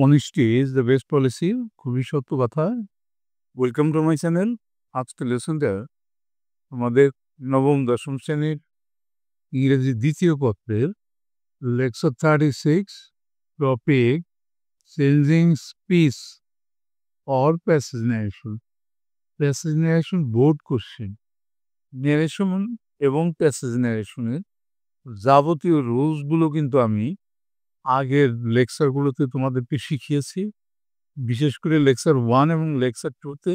Honesty is the best policy. খুবই সত্য কথা। Welcome to my channel. আজকে লেসনটা আমাদের নবম দশম শ্রেণীর ইংরেজি দ্বিতীয় পত্রের lecture 36 topic changing speech or passage narration. Passage narration board question. Narration এবং প্যাসেজ ন্যারেশনের যাবতীয় রুলসগুলো কিন্তু আমি আগের লেকচারগুলোতে তোমাদেরকে শিখিয়েছি। বিশেষ করে লেকচার 1 এবং লেকচার 2তে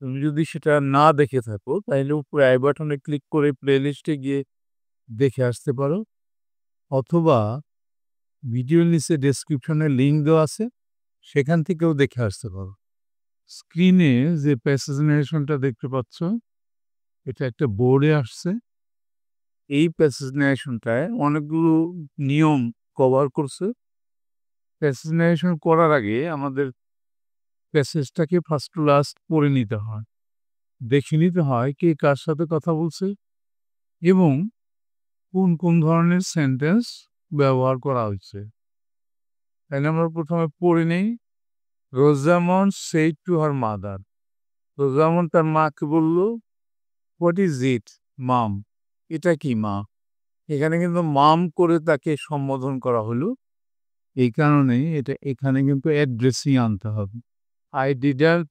তুমি যদি সেটা না দেখে থাকো তাহলে উপরে আই বাটনে ক্লিক করে প্লেলিস্টে গিয়ে দেখে আসতে পারো, অথবা ভিডিওর নিচে ডেসক্রিপশনে লিঙ্ক দেওয়া আছে, সেখান থেকেও দেখে আসতে পারো। স্ক্রিনে যে প্যাসেজ ন্যারেশনটা দেখতে পাচ্ছ, এটা একটা বোর্ডে আসছে। এই প্যাসেজ ন্যারেশনটায় অনেকগুলো নিয়ম কভার করছে। প্যাসেজ ন্যারেশন করার আগে আমাদের প্যাসেজটাকে ফার্স্ট টু লাস্ট পড়ে নিতে হয়, দেখে নিতে হয় কে কার সাথে কথা বলছে এবং কোন কোন ধরনের সেন্টেন্স ব্যবহার করা হয়েছে। তাহলে আমরা প্রথমে পড়ে নেই। Rosamund said to her mother. Rosamund তার মাকে বলল, হোয়াট ইজ ইট মাম? এটা কি মা? এখানে কিন্তু মাম করে তাকে সম্বোধন করা হলো, এই কারণে এটা এখানে কিন্তু অ্যাড্রেসিং আনতে হবে। I didn't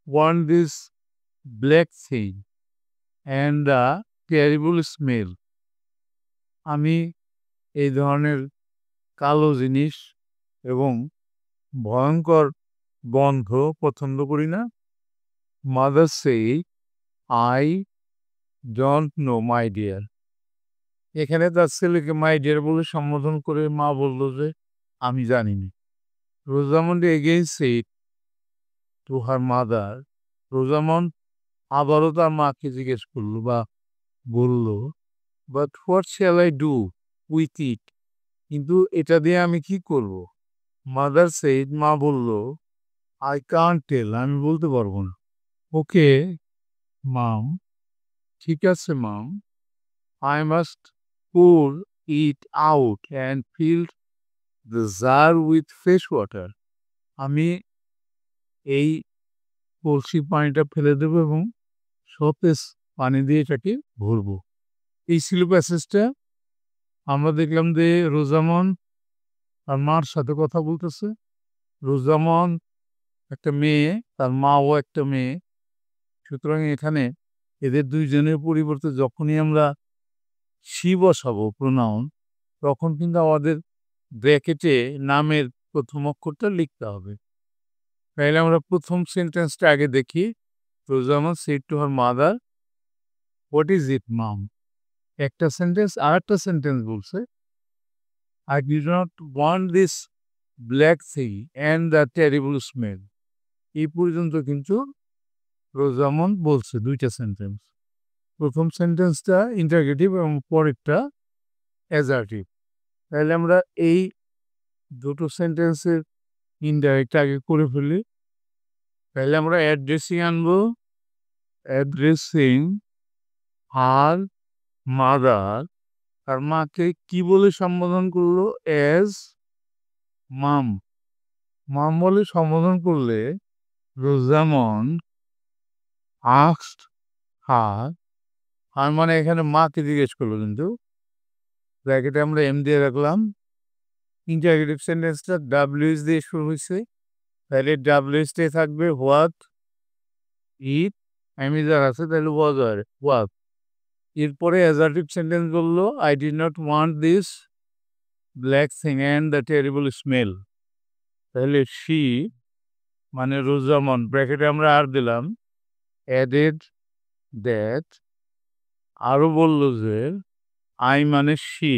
want this black thing and the terrible smell. আমি এই ধরনের কালো জিনিস এবং ভয়ঙ্কর গন্ধ পছন্দ করি না। Mother say I don't know my deer. এখানে তার ছেলেকে মাই ডিয়ার বলে সম্বোধন করে মা বলল যে আমি জানিনি। Rosamund again said to her mother. Rosamund আবারও তার মাকে জিজ্ঞেস করলো বা বলল, but what shall I do with it? কিন্তু এটা দিয়ে আমি কি করব? মাদার সেড, মা বলল, আই কান্ট টেল, আমি বলতে পারবো না। ওকে মাম, ঠিক আছে mum, I must pour it out and fill the jar with fresh water. আমি এই কলসি পানিটা ফেলে দেবো এবং সতেজ পানি দিয়ে এটাকে ভরবো। এই ছিল প্যাসেজটা। আমরা দেখলাম যে রোজামন তার মার সাথে কথা বলতেছে। রোজামন একটা মেয়ে, তার মাও একটা মেয়ে। সুতরাং এখানে এদের দুইজনের পরিবর্তে যখনই আমরা শি বসাবো প্রোনাউন, তখন কিন্তু আমাদের ব্র্যাকেটে নামের প্রথম অক্ষরটা লিখতে হবে। তাহলে আমরা প্রথম সেন্টেন্সটা আগে দেখি। Rosamund said to her mother, what is it mum? একটা সেন্টেন্স। আর একটা সেন্টেন্স বলছে, I did not want this black thing and the terrible smell. এই পর্যন্ত কিন্তু রোজামন বলছে দুইটা সেন্টেন্স। প্রথম সেন্টেন্সটা ইন্টারগেটিভ এবং পরেরটা অ্যাজার্টিভ। তাহলে আমরা এই দুটো সেন্টেন্সের ইনডাইরেক্ট আগে করে ফেলি। তাহলে আমরা অ্যাড্রেসিং আনবো। অ্যাড্রেসিং হার মাদার, তার মাকে কি বলে সম্বোধন করলো? অ্যাজ মাম। মাম বলে সম্বোধন করলে রোজামন আস্কড হার, আর মানে এখানে মাকে জিজ্ঞেস করলো, কিন্তু ব্র্যাকেটে আমরা এম দিয়ে রাখলাম। ইন্টারগেটিভ সেন্টেন্সটা ডাব্লিউএস দিয়ে শুরু হয়েছে, তাহলে ডাব্লিউএসটাই থাকবে হোয়াট ইট। আমি যার আছে তাহলে ওয়াজ আর ওয়াট। এরপরে অ্যাজার্টিভ সেন্টেন্স বললো, I did not want this black thing and the terrible smell. তাহলে শি মানে রোজামন, ব্র্যাকেটে আমরা আর দিলাম, অ্যাডেড দ্যাট, আরও বললো যে আই মানে শি,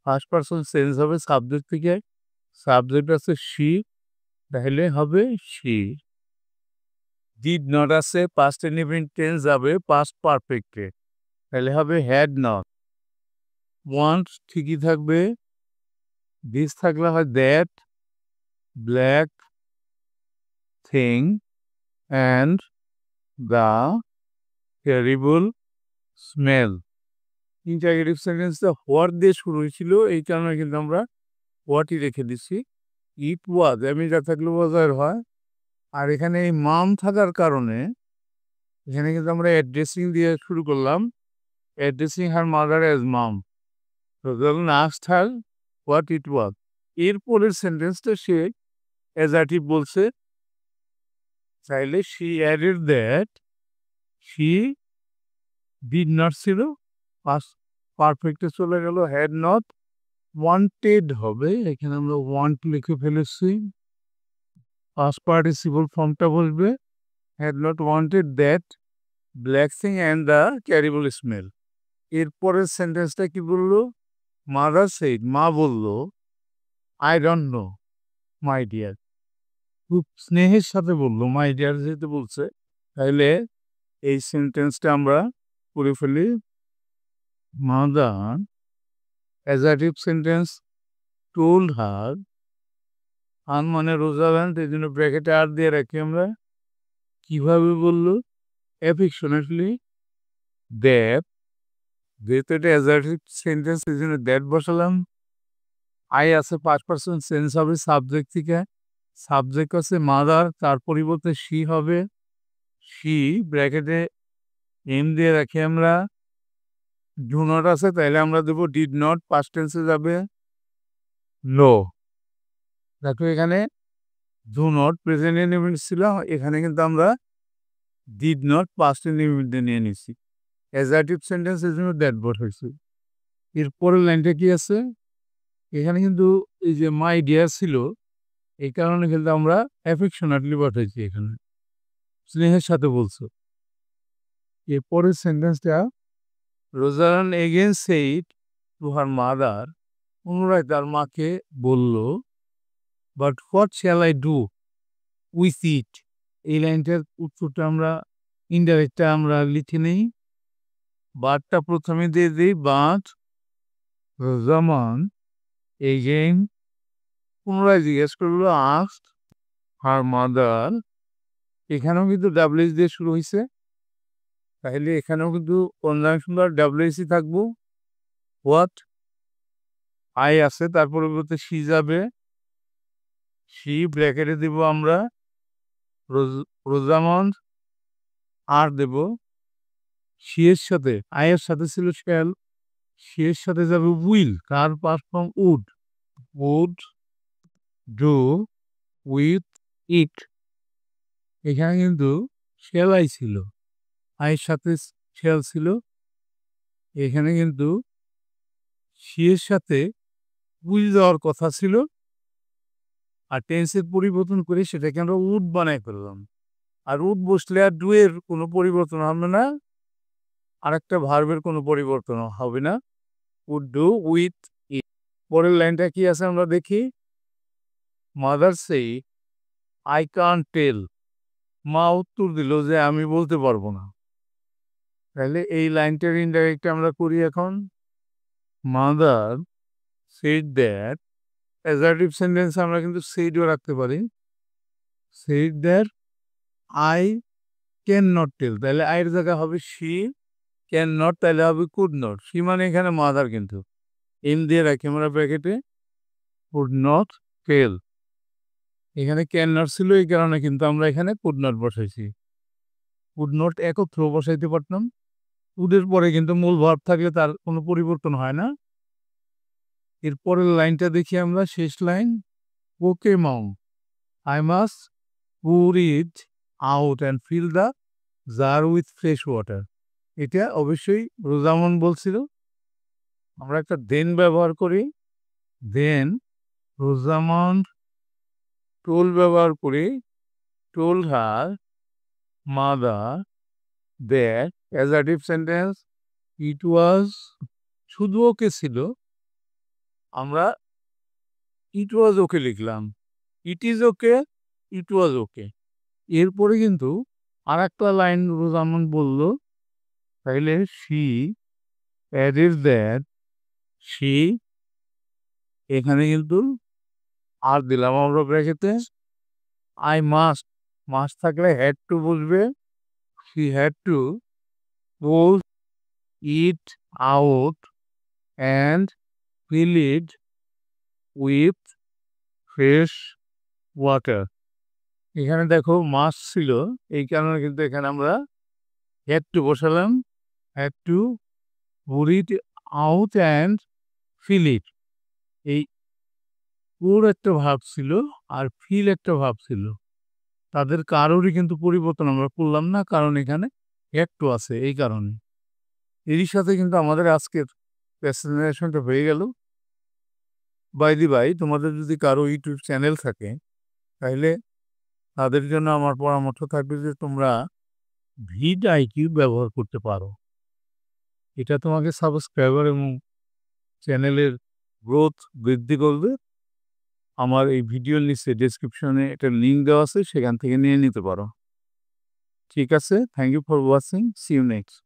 ফার্স্ট পারসন সেন্স হবে সাবজেক্ট থেকে, সাবজেক্ট আছে শি, তাহলে হবে শি। ডিড নট আছে পাস্ট ইনডিফিনিট টেন্স যাবে পাস্ট পারফেক্টে, তাহলে হবে হ্যাড নট। ওয়ান্ট ঠিকই থাকবে, দিস থাকলে হয় that black thing and the terrible smell. Interrogative সেন্টেন্সটা হোয়াট দিয়ে শুরু হয়েছিল, এই কারণে কিন্তু আমরা হোয়াটই রেখে দিচ্ছি। ইট ওয়াজ আমি যা থাকলে ওয়াজার হয়, আর এখানে এই মাম থাকার কারণে এখানে কিন্তু আমরা অ্যাড্রেসিং দিয়ে শুরু করলাম, অ্যাড্রেসিং হার মাদার অ্যাজ মাম। তো যখন আস্কড হার হোয়াট ইট ওয়াজ, এরপরের সেন্টেন্সটা সে অ্যাজার্টিভ বলছে, চাইলে she added that she did not ছিল, পাস্ট পারফেক্টে চলে গেল, হ্যাড নট ওয়ান্টেড হবে, এখানে আমরা ওয়ান্ট লিখে ফেলেছি, পাস্ট পার্টিসিপল ফর্মটা বসবে, had not wanted that black thing and the terrible smell. এরপরের সেন্টেন্সটা কি বললো, মাদার সেইড মা বলল, I don't know my dear, খুব স্নেহের সাথে বললো, মাই ডিয়ার যেহেতু বলছে, তাহলে এই সেন্টেন্সটা আমরা করে ফেলি। Mother assertive sentence told her, আন মানে রোজাল্যান্ড, এই জন্য ব্র্যাকেটে আর দিয়ে রাখি আমরা, কিভাবে বললো, অ্যাফেকশনেটলি দ্যাট, যেহেতু এটা অ্যাজার্টিভ সেন্টেন্স এই জন্য দ্যাট বসালাম, আই আছে 5% সেন্স হবে সাবজেক্ট থেকে, সাবজেক্ট আছে মাদার, তার পরিবর্তে শি হবে, শি ব্র্যাকেটে এম দিয়ে রাখি আমরা, ডু নট আছে তাহলে আমরা দেবো ডিড নট, পাস্ট টেন্সে যাবে নো। দেখো এখানে ডু নট প্রেজেন্ট ইনডিফিনিট ছিল, এখানে কিন্তু আমরা ডিড নট পাস্ট ইনডিফিনিটে নিয়ে নিচ্ছি, অ্যাজার্টিভ সেন্টেন্সের জন্য দ্যাট বসাইছি। এরপরের লাইনটা কি আছে, এখানে কিন্তু এই যে মাই ডিয়ার ছিল, এই কারণে কিন্তু আমরা অ্যাফেকশনেটলি বসাইছি, এখানে স্নেহের সাথে বলছো। এরপরের সেন্টেন্সটা, Rosamund again said to her mother, পুনরায় তার মাকে বলল, but what shall I do with it, এই লাইনটার উত্তরটা আমরা ইনডাইরেক্টটা আমরা লিখে নেই, বাটটা প্রথমে দিয়ে দিই, বাট রোজামান এগেইন পুনরায় জিজ্ঞেস করলো, আস্কড হার মাদার, এখানেও কিন্তু ডাব্লিউএস দিয়ে শুরু হয়েছে, তাহলে এখানেও কিন্তু কনজাংশন ডাব্লিউএসই থাকবো, হোয়াট আই আছে তার পরিবর্তে শি যাবে, শি ব্র্যাকেটে দিব আমরা, রোজামন্ড আর দেব, শি এর সাথে আয়ের সাথে ছিল শ্যাল, শি এর সাথে যাবে উইল, কার past form would, would do with it, এখানে কিন্তু শ্যাল আই ছিল, আয়ের সাথে শ্যাল ছিল, এখানে কিন্তু শি এর সাথে উইল যাওয়ার কথা ছিল, আর টেন্সের পরিবর্তন করে সেটাকে আমরা উড বানাই ফেললাম, আর উড বসলে আর ডু এর কোনো পরিবর্তন হবে না, আর একটা ভার্বের কোনো পরিবর্তন হবে না, উড ডু উইথ ইট। পরের লাইনটা কি আছে আমরা দেখি, মাদার সেই আই কান্ট টেল, মা উত্তর দিল যে আমি বলতে পারবো না, তাহলে এই লাইনটার ইনডাইরেক্ট আমরা করি এখন, mother said that, assertive sentence আমরা কিন্তু সেইডও রাখতে পারি, said that I can not tell, তাহলে আইয়ের জায়গা হবে শি, ক্যান নট তাহলে হবে কুড নট, শি মানে এখানে মাদার, কিন্তু এম দিয়ে রাখি আমরা ব্র্যাকেটে, কুড নট টেল, এখানে ক্যান নট ছিল এই কারণে কিন্তু আমরা এখানে কুড নট বসাইছি, কুড নট একত্র বসাইতে পারতাম, কুডের পরে কিন্তু মূল ভার্ব থাকলে তার কোনো পরিবর্তন হয় না। এরপরের লাইনটা দেখি আমরা, শেষ line, okay mom I must pour it out and fill the jar with fresh water, এটা অবশ্যই রোজামন বলছিল, আমরা একটা দেন ব্যবহার করি, দেন রোজামন টোল ব্যবহার করি, told her mother that, assertive sentence it was, শুধু ওকে ছিল, আমরা ইট ওয়াজ ওকে লিখলাম, ইট ইজ ওকে, ইট ওয়াজ ওকে। এরপরে কিন্তু আর একটা লাইন রোজামন বলল, তাইলে শি অ্যাডেড দ্যাট শি, এখানে কিন্তু আর দিলাম আমরা ব্র্যাকেটে, আই মাস্ট, মাস্ট থাকলে হ্যাড টু বসবে, she had to pour it out and fill it with fresh water. এখানে দেখো মাছ ছিল, এই কারণে কিন্তু এখানে আমরা হ্যাড টু বসালাম। Had to pour it out and fill it. এই পুর একটা ভাব ছিল আর ফিল একটা ভাব ছিল, তাদের কারোরই কিন্তু পরিবর্তন আমরা করলাম না, কারণ এখানে একটু আছে এই কারণে। এরই সাথে কিন্তু আমাদের আজকের প্রেজেন্টেশনটা হয়ে গেল। বাই দি বাই, তোমাদের যদি কারো ইউটিউব চ্যানেল থাকে তাহলে তাদের জন্য আমার পরামর্শ থাকবে যে তোমরা ভিডিআইকিউ ব্যবহার করতে পারো। এটা তোমাকে সাবস্ক্রাইবার এবং চ্যানেলের গ্রোথ বৃদ্ধি করবে। আমার এই ভিডিওর নিচে ডেসক্রিপশনে একটা লিঙ্ক দেওয়া আছে, সেখান থেকে নিয়ে নিতে পারো। ঠিক আছে, thank you for watching, see you next.